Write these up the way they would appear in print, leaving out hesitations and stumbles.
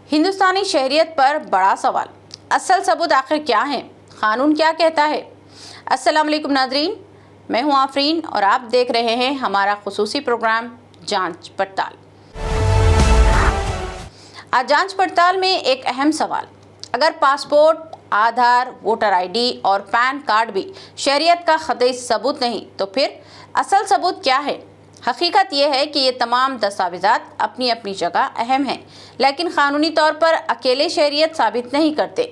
हिंदुस्तानी शहरियत पर बड़ा सवाल, असल सबूत आखिर क्या है, कानून क्या कहता है। अस्सलाम वालेकुम नाजरीन, मैं हूं आफरीन और आप देख रहे हैं हमारा खुसूसी प्रोग्राम जांच पड़ताल। आज जांच पड़ताल में एक अहम सवाल, अगर पासपोर्ट, आधार, वोटर आईडी और पैन कार्ड भी शहरियत का ख़तई सबूत नहीं तो फिर असल सबूत क्या है। हकीकत यह है कि ये तमाम दस्तावेज़ात अपनी अपनी जगह अहम हैं, लेकिन कानूनी तौर पर अकेले शहरियत साबित नहीं करते।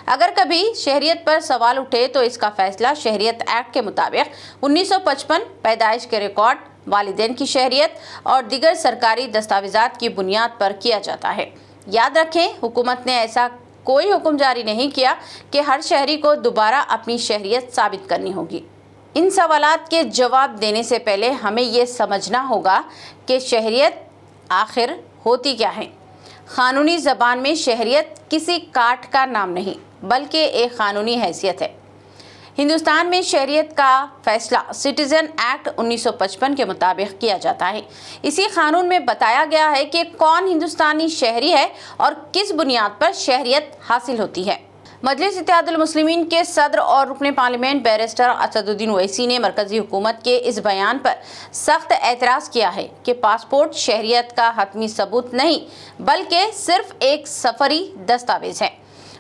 अगर कभी शहरियत पर सवाल उठे तो इसका फैसला शहरियत एक्ट के मुताबिक 1955 पैदाइश के रिकॉर्ड, वालिदैन की शहरियत और दीगर सरकारी दस्तावेज़ात की बुनियाद पर किया जाता है। याद रखें, हुकूमत ने ऐसा कोई हुक्म जारी नहीं किया कि हर शहरी को दोबारा अपनी शहरियत साबित करनी होगी। इन सवालात के जवाब देने से पहले हमें ये समझना होगा कि शहरियत आखिर होती क्या है। कानूनी ज़बान में शहरियत किसी कार्ड का नाम नहीं बल्कि एक कानूनी हैसियत है। हिंदुस्तान में शहरियत का फैसला सिटीज़न एक्ट 1955 के मुताबिक किया जाता है। इसी कानून में बताया गया है कि कौन हिंदुस्तानी शहरी है और किस बुनियाद पर शहरियत हासिल होती है। मजलिस इत्तेहादुल मुस्लिमीन के सदर और रुकन पार्लियामेंट बैरिस्टर असदुद्दीन ओवैसी ने मरकजी हुकूमत के इस बयान पर सख्त एतराज़ किया है कि पासपोर्ट शहरियत का हतमी सबूत नहीं बल्कि सिर्फ एक सफरी दस्तावेज़ है।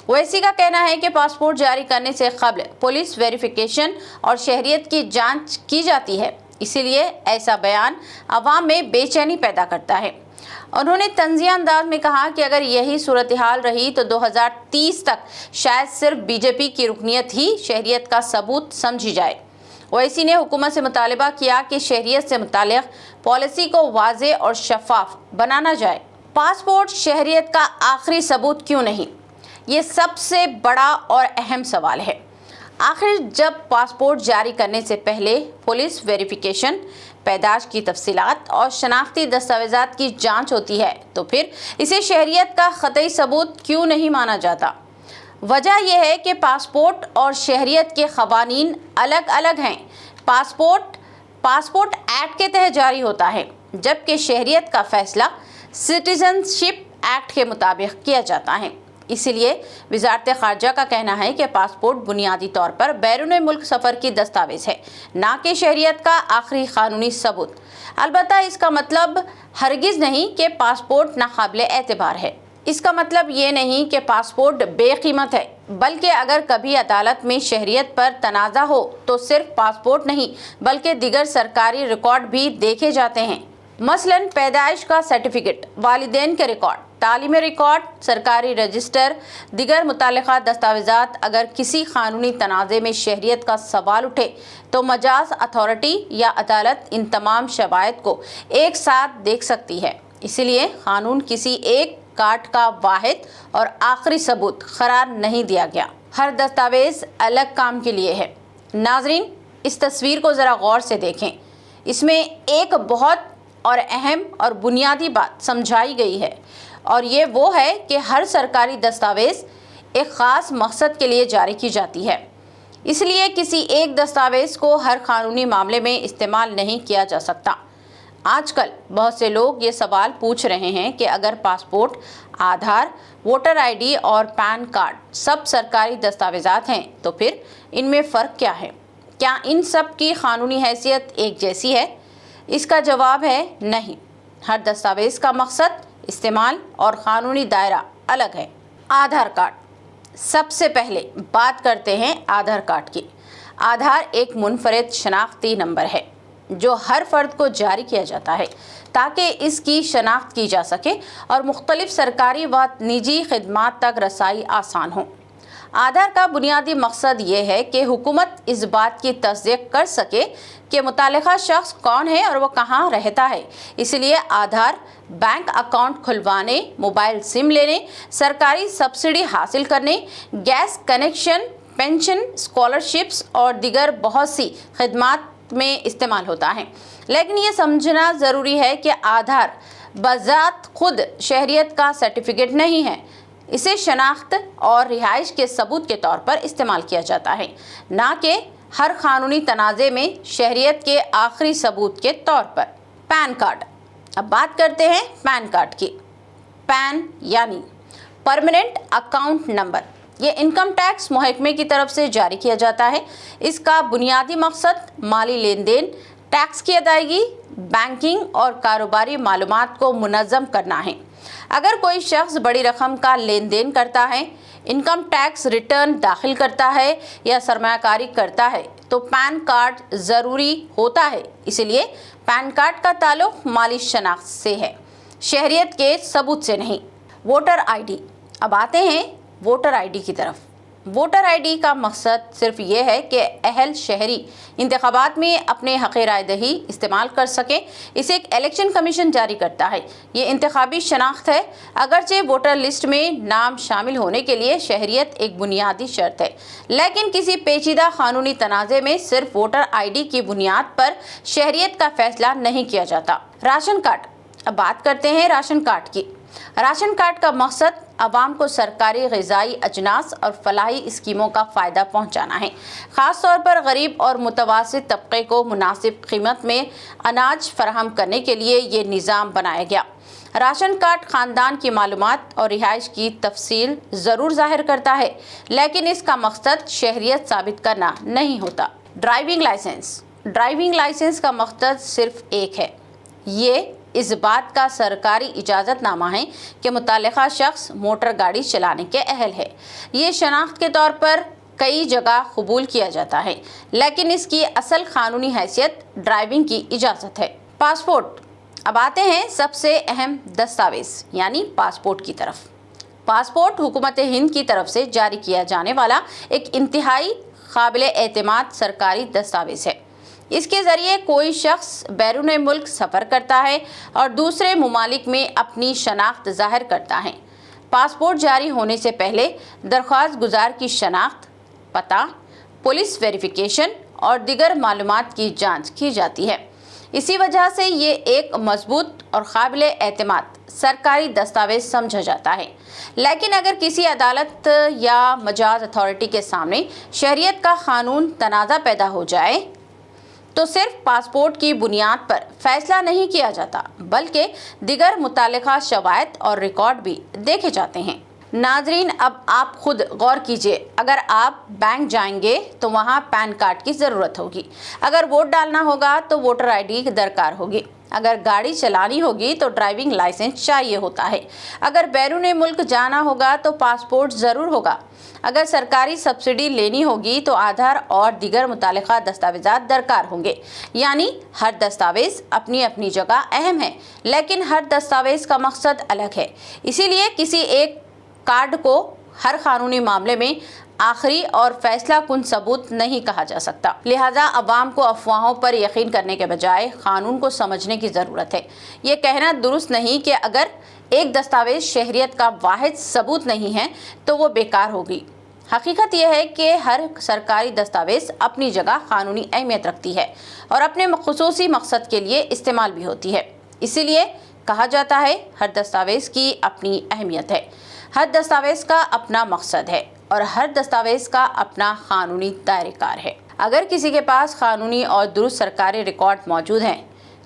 ओवैसी का कहना है कि पासपोर्ट जारी करने से कबल पुलिस वेरिफिकेशन और शहरियत की जांच की जाती है, इसीलिए ऐसा बयान अवाम में बेचैनी पैदा करता है। उन्होंने तंज़िया अंदाज में कहा कि अगर यही सूरत हाल रही तो 2030 तक शायद सिर्फ बीजेपी की रुकनियत ही शहरियत का सबूत समझी जाए। ओवैसी ने हुकूमत से मुतालबा किया कि शहरियत से मुताल्लिक़ पॉलिसी को वाज़ेह और शफाफ बनाना जाए। पासपोर्ट शहरियत का आखिरी सबूत क्यों नहीं, ये सबसे बड़ा और अहम सवाल है। आखिर जब पासपोर्ट जारी करने से पहले पुलिस वेरिफिकेशन, पैदाश की तफसीलात और शनाख्ती दस्तावेज़ात की जांच होती है तो फिर इसे शहरियत का ख़तई सबूत क्यों नहीं माना जाता। वजह यह है कि पासपोर्ट और शहरियत के क़वानीन अलग अलग हैं। पासपोर्ट एक्ट के तहत जारी होता है, जबकि शहरियत का फैसला सिटीज़नशिप एक्ट के मुताबिक किया जाता है। इसीलिए वज़ारत ख़ारजा का कहना है कि पासपोर्ट बुनियादी तौर पर बैरून मुल्क सफ़र की दस्तावेज़ है, ना कि शहरियत का आखिरी कानूनी सबूत। अलबत्ता इसका मतलब हरगिज़ नहीं कि पासपोर्ट नाक़ाबिल एतबार है। इसका मतलब ये नहीं कि पासपोर्ट बेकीमत है, बल्कि अगर कभी अदालत में शहरियत पर तनाज़ा हो तो सिर्फ पासपोर्ट नहीं बल्कि दीगर सरकारी रिकॉर्ड भी देखे जाते हैं। मसलन पैदाइश का सर्टिफिकेट, वालिदैन के रिकॉर्ड, तालीमी रिकॉर्ड, सरकारी रजिस्टर, दिगर मुताल्लिक़ा दस्तावेज़ात। अगर किसी कानूनी तनाज़े में शहरियत का सवाल उठे तो मजाज अथॉरिटी या अदालत इन तमाम शवायद को एक साथ देख सकती है। इसीलिए कानून किसी एक कार्ड का वाहिद और आखिरी सबूत करार नहीं दिया गया। हर दस्तावेज़ अलग काम के लिए है। नाजरीन, इस तस्वीर को ज़रा गौर से देखें। इसमें एक बहुत और अहम और बुनियादी बात समझाई गई है, और ये वो है कि हर सरकारी दस्तावेज़ एक ख़ास मकसद के लिए जारी की जाती है। इसलिए किसी एक दस्तावेज़ को हर कानूनी मामले में इस्तेमाल नहीं किया जा सकता। आजकल बहुत से लोग ये सवाल पूछ रहे हैं कि अगर पासपोर्ट, आधार, वोटर आईडी और पैन कार्ड सब सरकारी दस्तावेज़ात हैं तो फिर इनमें फ़र्क क्या है? क्या इन सब की कानूनी हैसियत एक जैसी है? इसका जवाब है नहीं। हर दस्तावेज़ का मकसद, इस्तेमाल और कानूनी दायरा अलग है। आधार कार्ड, सबसे पहले बात करते हैं आधार कार्ड की। आधार एक मुनफरिद शनाख्ती नंबर है जो हर फर्द को जारी किया जाता है ताकि इसकी शनाख्त की जा सके और मुख्तलिफ सरकारी व निजी खिदमात तक रसाई आसान हो। आधार का बुनियादी मकसद ये है कि हुकूमत इस बात की तस्दीक कर सके कि मुतालिका शख्स कौन है और वो कहाँ रहता है। इसलिए आधार बैंक अकाउंट खुलवाने, मोबाइल सिम लेने, सरकारी सब्सिडी हासिल करने, गैस कनेक्शन, पेंशन, स्कॉलरशिप्स और दिगर बहुत सी खिदमात में इस्तेमाल होता है। लेकिन ये समझना ज़रूरी है कि आधार बज़ात खुद शहरियत का सर्टिफिकेट नहीं है। इसे शनाख्त और रिहाइश के सबूत के तौर पर इस्तेमाल किया जाता है, ना कि हर कानूनी तनाज़े में शहरियत के आखिरी सबूत के तौर पर। पैन कार्ड, अब बात करते हैं पैन कार्ड की। पैन यानी परमानेंट अकाउंट नंबर ये इनकम टैक्स महकमे की तरफ से जारी किया जाता है। इसका बुनियादी मकसद माली लेन देन, टैक्स की अदायगी, बैंकिंग और कारोबारी मालूमात को मुनज़्ज़म करना है। अगर कोई शख्स बड़ी रकम का लेन देन करता है, इनकम टैक्स रिटर्न दाखिल करता है या सरमायाकारी करता है तो पैन कार्ड ज़रूरी होता है। इसलिए पैन कार्ड का ताल्लुक माली शनाख्त से है, शहरियत के सबूत से नहीं। Voter ID. अब आते हैं वोटर आईडी की तरफ। वोटर आईडी का मकसद सिर्फ ये है कि अहल शहरी इंतखाबात में अपने हक़ राय दही इस्तेमाल कर सकें। इसे एक इलेक्शन कमीशन जारी करता है। ये इंतखाबी शनाख्त है। अगरचे वोटर लिस्ट में नाम शामिल होने के लिए शहरियत एक बुनियादी शर्त है, लेकिन किसी पेचीदा कानूनी तनाज़े में सिर्फ वोटर आईडी की बुनियाद पर शहरियत का फैसला नहीं किया जाता। Ration card. अब बात करते हैं राशन कार्ड की। राशन कार्ड का मकसद आवाम को सरकारी ग़िज़ाई अजनास और फलाही स्कीमों का फ़ायदा पहुँचाना है। ख़ास तौर पर गरीब और मुतवासित तबके को मुनासिब कीमत में अनाज फराहम करने के लिए ये निज़ाम बनाया गया। राशन कार्ड ख़ानदान की मालूमात और रिहाइश की तफसील ज़रूर ज़ाहिर करता है, लेकिन इसका मकसद शहरियत साबित करना नहीं होता। Driving licence. ड्राइविंग लाइसेंस का मकसद सिर्फ एक है, ये इस बात का सरकारी इजाज़तनामा है कि मुतालिका शख्स मोटर गाड़ी चलाने के अहल है। ये शनाख्त के तौर पर कई जगह कबूल किया जाता है, लेकिन इसकी असल कानूनी हैसियत ड्राइविंग की इजाज़त है। पासपोर्ट। अब आते हैं सबसे अहम दस्तावेज़ यानी पासपोर्ट की तरफ। पासपोर्ट हुकूमत हिंद की तरफ से जारी किया जाने वाला एक इंतहाई काबिल एतमाद सरकारी दस्तावेज़ है। इसके ज़रिए कोई शख्स बैरून मुल्क सफ़र करता है और दूसरे ममालिक में अपनी शनाख्त ज़ाहिर करता है। पासपोर्ट जारी होने से पहले दरख्वास्त गुजार की शनाख्त, पता, पुलिस वेरिफिकेशन और दिगर मालूमात की जांच की जाती है। इसी वजह से ये एक मजबूत और काबिल एतमाद सरकारी दस्तावेज़ समझा जाता है। लेकिन अगर किसी अदालत या मजाज अथॉरिटी के सामने शहरियत का कानून तनाज़ा पैदा हो जाए तो सिर्फ पासपोर्ट की बुनियाद पर फैसला नहीं किया जाता, बल्कि दिगर मुतालिका शवायद और रिकॉर्ड भी देखे जाते हैं। नाजरीन, अब आप खुद गौर कीजिए, अगर आप बैंक जाएंगे तो वहाँ पैन कार्ड की ज़रूरत होगी। अगर वोट डालना होगा तो वोटर आईडी दरकार होगी। अगर गाड़ी चलानी होगी तो ड्राइविंग लाइसेंस चाहिए होता है। अगर बैरून मुल्क जाना होगा तो पासपोर्ट ज़रूर होगा। अगर सरकारी सब्सिडी लेनी होगी तो आधार और दिगर मुतालिका दस्तावेज़ात दरकार होंगे। यानी हर दस्तावेज़ अपनी अपनी जगह अहम है, लेकिन हर दस्तावेज़ का मकसद अलग है। इसीलिए किसी एक कार्ड को हर कानूनी मामले में आखिरी और फैसला कुन सबूत नहीं कहा जा सकता। लिहाजा अवाम को अफवाहों पर यकीन करने के बजाय कानून को समझने की ज़रूरत है। ये कहना दुरुस्त नहीं कि अगर एक दस्तावेज़ शहरियत का वाहिद सबूत नहीं है तो वो बेकार होगी। हकीकत यह है कि हर सरकारी दस्तावेज़ अपनी जगह कानूनी अहमियत रखती है और अपने खुसूसी मकसद के लिए इस्तेमाल भी होती है। इसीलिए कहा जाता है हर दस्तावेज़ की अपनी अहमियत है, हर दस्तावेज़ का अपना मकसद है और हर दस्तावेज़ का अपना कानूनी दायरेकार है। अगर किसी के पास कानूनी और दुरुस्त सरकारी रिकॉर्ड मौजूद हैं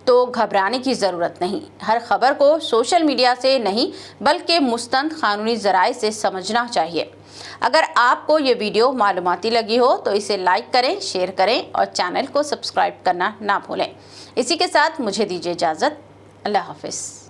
तो घबराने की ज़रूरत नहीं। हर खबर को सोशल मीडिया से नहीं बल्कि मुस्तंद कानूनी ज़राए से समझना चाहिए। अगर आपको ये वीडियो मालूमाती लगी हो तो इसे लाइक करें, शेयर करें और चैनल को सब्सक्राइब करना ना भूलें। इसी के साथ मुझे दीजिए इजाज़त। अल्लाह हाफ़िज़।